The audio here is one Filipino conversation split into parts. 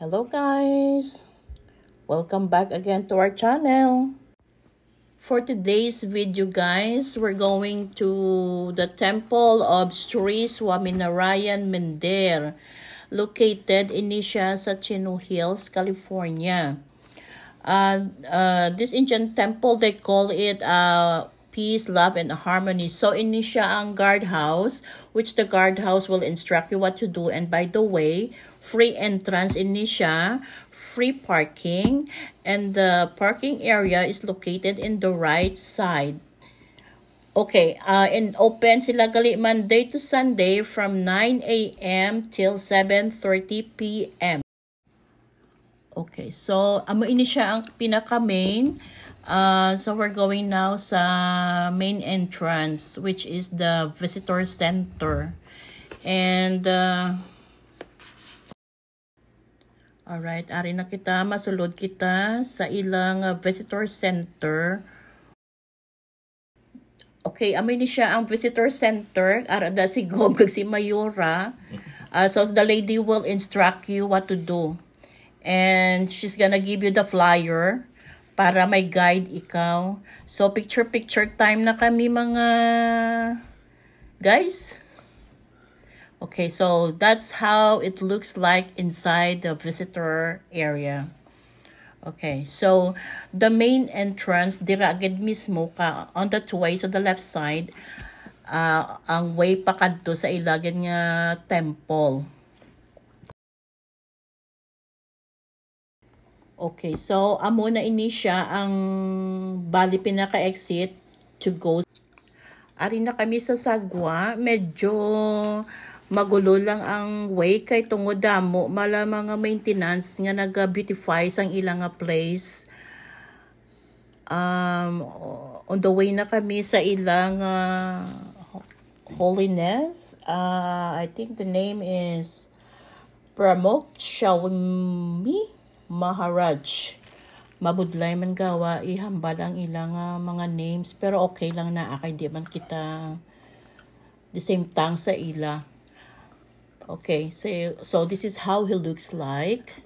Hello guys! Welcome back again to our channel. For today's video guys, we're going to the temple of Sri Swaminarayan Mandir, located in sa Chino Hills, California. This Indian temple, they call it peace, love, and harmony. So ini siya ang guardhouse, which the guardhouse will instruct you what to do. And by the way, free entrance ini siya, free parking, and the parking area is located in the right side. Okay, and open sila gali Monday to Sunday from 9 a.m. till 7:30 p.m. Okay, so amo ini siya ang pinaka-main. So we're going now sa main entrance, which is the visitor center. And alright, ari na kita, masulod kita sa ilang visitor center. Okay, amoy ni siya ang visitor center. Arada si Gob kag si Mayura. So the lady will instruct you what to do. And she's gonna give you the flyer para may guide ikaw. So picture time na kami mga guys. Okay, so that's how it looks like inside the visitor area. Okay, so the main entrance, dira agad mismo ka on that way, so the left side, ang way pa kadto sa ilagan nga temple. Okay, so amo na ini siya ang bali pinaka-exit to go. Ari na kami sa Sagwa, medyo magulo lang ang way kay tungod damo mala mga maintenance nga naga-beautify sang ilang place. On the way na kami sa ilang holiness. I think the name is Pramod Swami Maharaj. Mabudlay man gawa, ihambal ang ilang mga names, pero okay lang na akay di man kita the same tang sa ila. Okay, so this is how he looks like.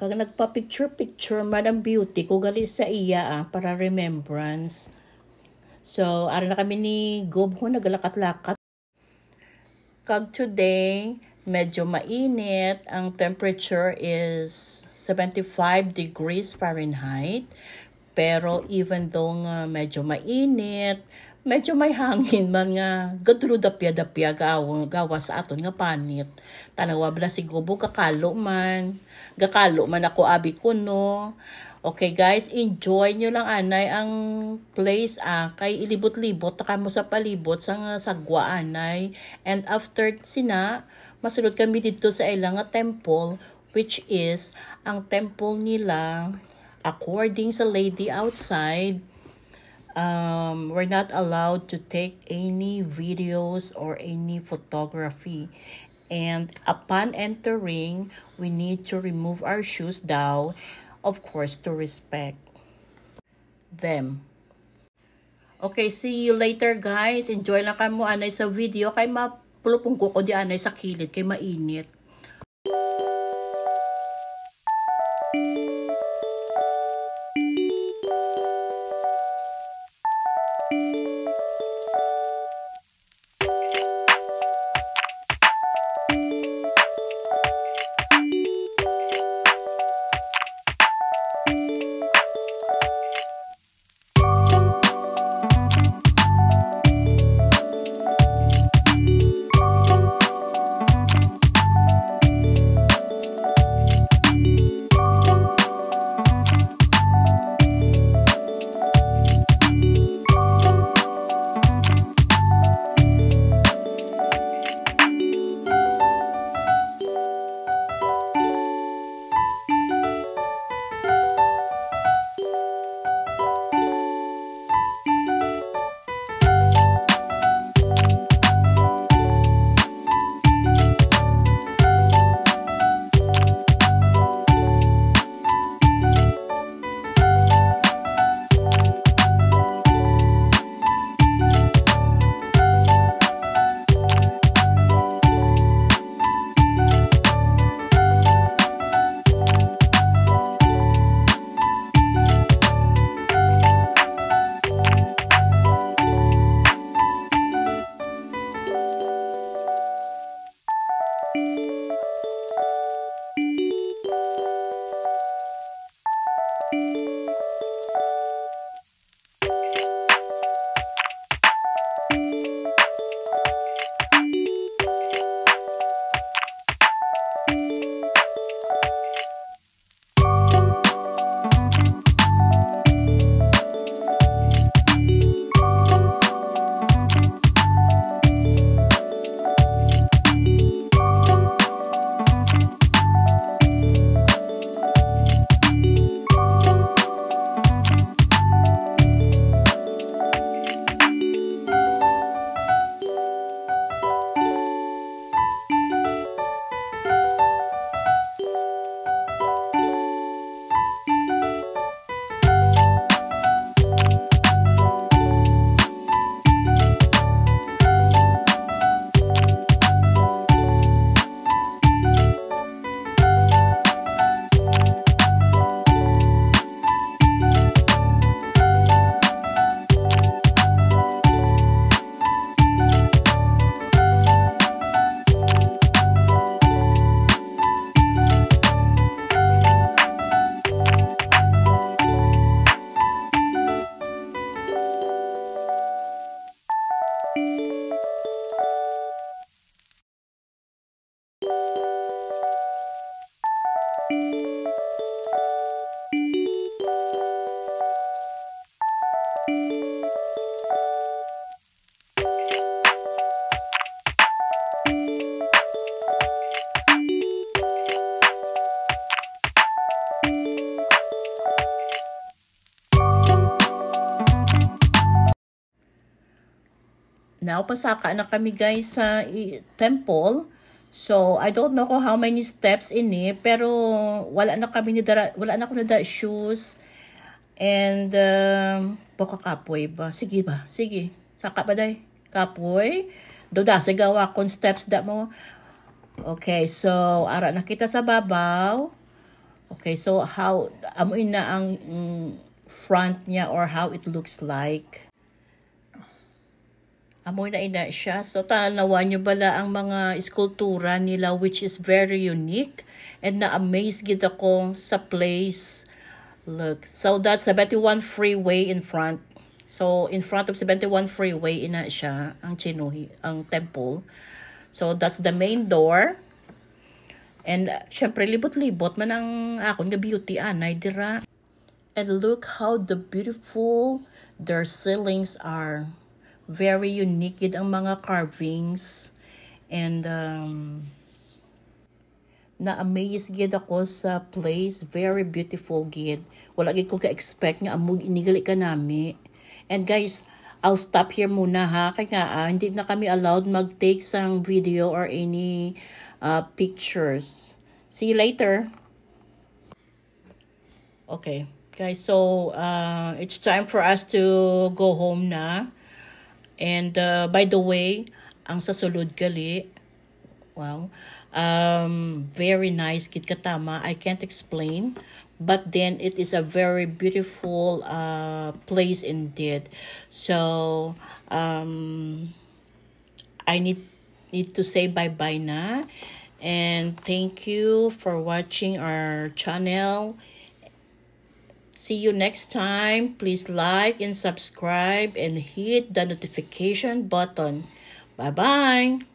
Kag nagpa-picture Madam Beauty ko gali sa iya para remembrance. So ari na kami ni Gob ho nagalakat-lakat. Kag today medyo mainit, ang temperature is 75 degrees Fahrenheit. Pero even though medyo mainit, medyo may hangin man nga, gadro dapya gawa sa aton nga panit. Tanawa bala si Gobo gakalo man ako abi kuno. Okay guys, enjoy nyo lang anay ang place kay ilibot-libot taka mo sa palibot sa Sagwa anay. And after sina, masulod kami dito sa ilang temple, which is ang temple nila according sa lady outside. We're not allowed to take any videos or any photography. And upon entering, we need to remove our shoes daw, of course, to respect them. Okay, see you later guys. Enjoy lang kamo anay sa video kay mapulupong ko di anay sa kilid kay mainit. Now, pasaka na kami guys sa temple. So, I don't know kung how many steps ini, pero wala na ako na shoes. And, baka kapoy ba? Sige ba? Sige. Saka ba day? Kapoy? Doda, sigawa kung steps da mo. Okay, so, ara na kita sa babaw. Okay, so, amoy na ang front niya or how it looks like. Amoy na ina siya. So, tanawan nyo bala ang mga eskultura nila which is very unique. And na-amaze gid ako sa place. Look, so that's 71 freeway in front. So, in front of 71 freeway, ina siya, ang Chinuhi, ang temple. So, that's the main door. And, syempre, libot-libot man ang akong nga beauty, anay, dira. And look how the beautiful their ceilings are. Very unique gid ang mga carvings. And, na-amaze gid ako sa place. Very beautiful gid. Wala gid ko ka-expect nga amog inigali ka nami. And guys, I'll stop here muna ha. Kaya nga, hindi na kami allowed mag-take sang video or any pictures. See you later. Okay, guys. So, it's time for us to go home na. And by the way, ang sa sulod gali, wow, very nice gid katama. I can't explain, but then it is a very beautiful place indeed. So I need to say bye-bye na, and thank you for watching our channel. See you next time. Please like and subscribe and hit the notification button. Bye-bye.